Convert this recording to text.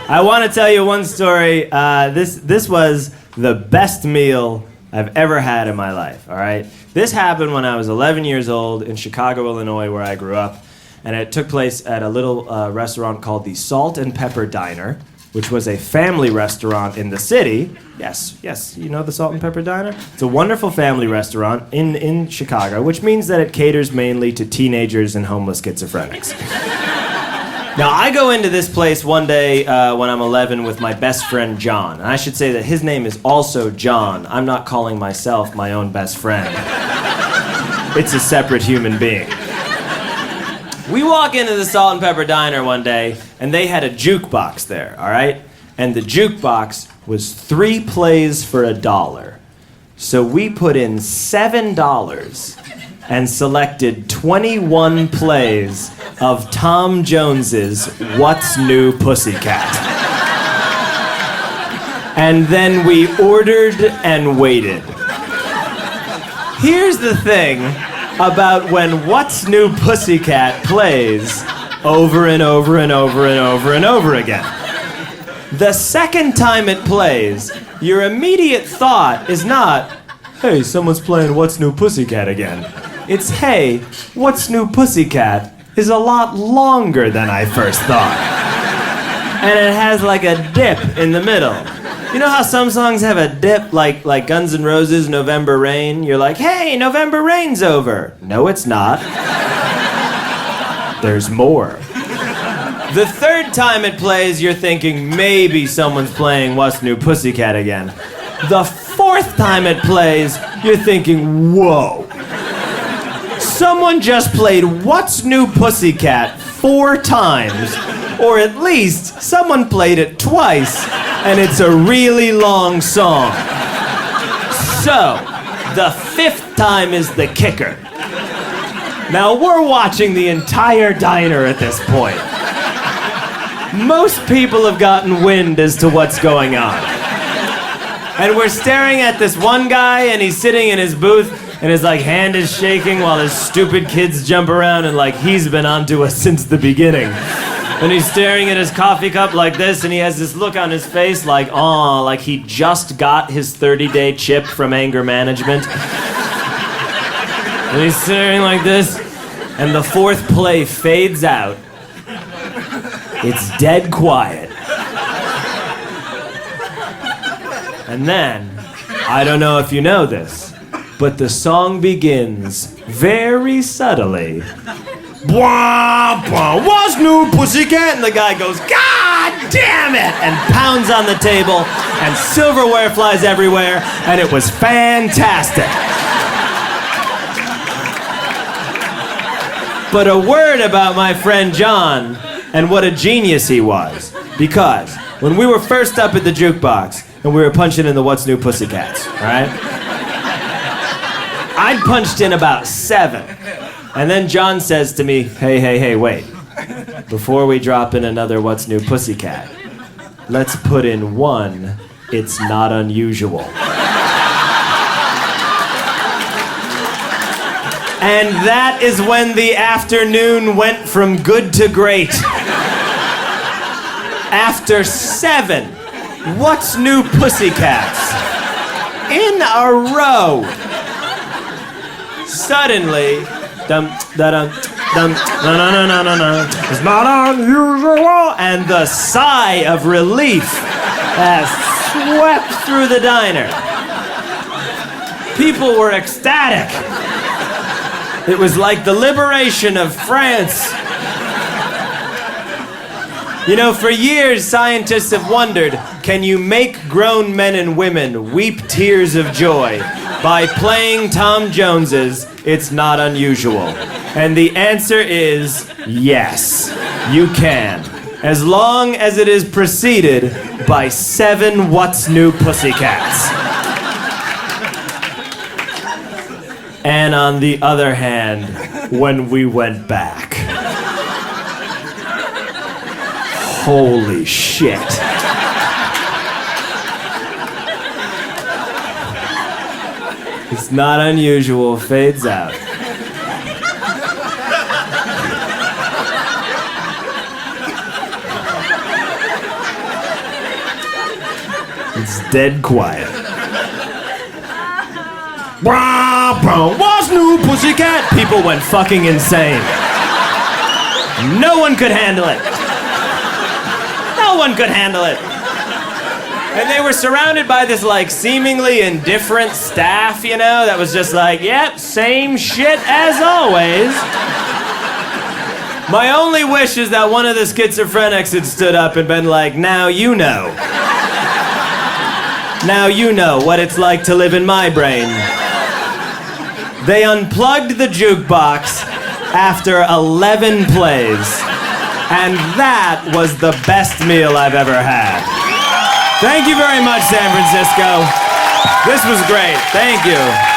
I want to tell you one story. This was the best meal I've ever had in my life, all right? This happened when I was 11 years old in Chicago, Illinois, where I grew up. And it took place at a little restaurant called the Salt and Pepper Diner, which was a family restaurant in the city. Yes, you know the Salt and Pepper Diner? It's a wonderful family restaurant in Chicago, which means that it caters mainly to teenagers and homeless schizophrenics. Now, I go into this place one day when I'm 11 with my best friend, John. And I should say that his name is also John. I'm not calling myself my own best friend. It's a separate human being. We walk into the Salt and Pepper Diner one day, and they had a jukebox there, all right? And the jukebox was 3 plays for $1. So we put in $7 and selected 21 plays of Tom Jones's What's New Pussycat. And then we ordered and waited. Here's the thing about when What's New Pussycat plays over and over and over and over and over again. The second time it plays, your immediate thought is not, hey, someone's playing What's New Pussycat again. It's, hey, What's New Pussycat is a lot longer than I first thought. And it has like a dip in the middle. You know how some songs have a dip, like Guns N' Roses' November Rain? You're like, hey, November Rain's over. No, it's not. There's more. The third time it plays, you're thinking maybe someone's playing What's New Pussycat again. The fourth time it plays, you're thinking, whoa. Someone just played What's New Pussycat 4 times, or at least someone played it twice. And it's a really long song. So, the 5th time is the kicker. Now, we're watching the entire diner at this point. Most people have gotten wind as to what's going on. And we're staring at this one guy, and he's sitting in his booth, and his hand is shaking while his stupid kids jump around, and he's been onto us since the beginning. And he's staring at his coffee cup like this, and he has this look on his face like he just got his 30-day chip from anger management. And he's staring like this, and the 4th play fades out. It's dead quiet. And then, I don't know if you know this, but the song begins very subtly. Bwah, bwah, What's New Pussycat? And the guy goes, God damn it! And pounds on the table, and silverware flies everywhere, and it was fantastic. But a word about my friend John and what a genius he was. Because when we were first up at the jukebox, and we were punching in the What's New Pussycats, all right? I'd punched in about 7. And then John says to me, hey, wait. Before we drop in another What's New Pussycat, let's put in one It's Not Unusual. And that is when the afternoon went from good to great. After 7 What's New Pussycats in a row, suddenly, dum da dum dum no no no no no no. It's not unusual, and the sigh of relief has swept through the diner. People were ecstatic. It was like the liberation of France. You know, for years, scientists have wondered, can you make grown men and women weep tears of joy by playing Tom Jones's It's Not Unusual? And the answer is yes, you can. As long as it is preceded by 7 What's New Pussycats. And on the other hand, when we went back, holy shit. It's Not Unusual fades out. It's dead quiet. What's new, pussycat? People went fucking insane. No one could handle it. No one could handle it. And they were surrounded by this, like, seemingly indifferent staff, you know, that was just like, yep, same shit as always. My only wish is that one of the schizophrenics had stood up and been like, now you know. Now you know what it's like to live in my brain. They unplugged the jukebox after 11 plays. And that was the best meal I've ever had. Thank you very much, San Francisco. This was great. Thank you.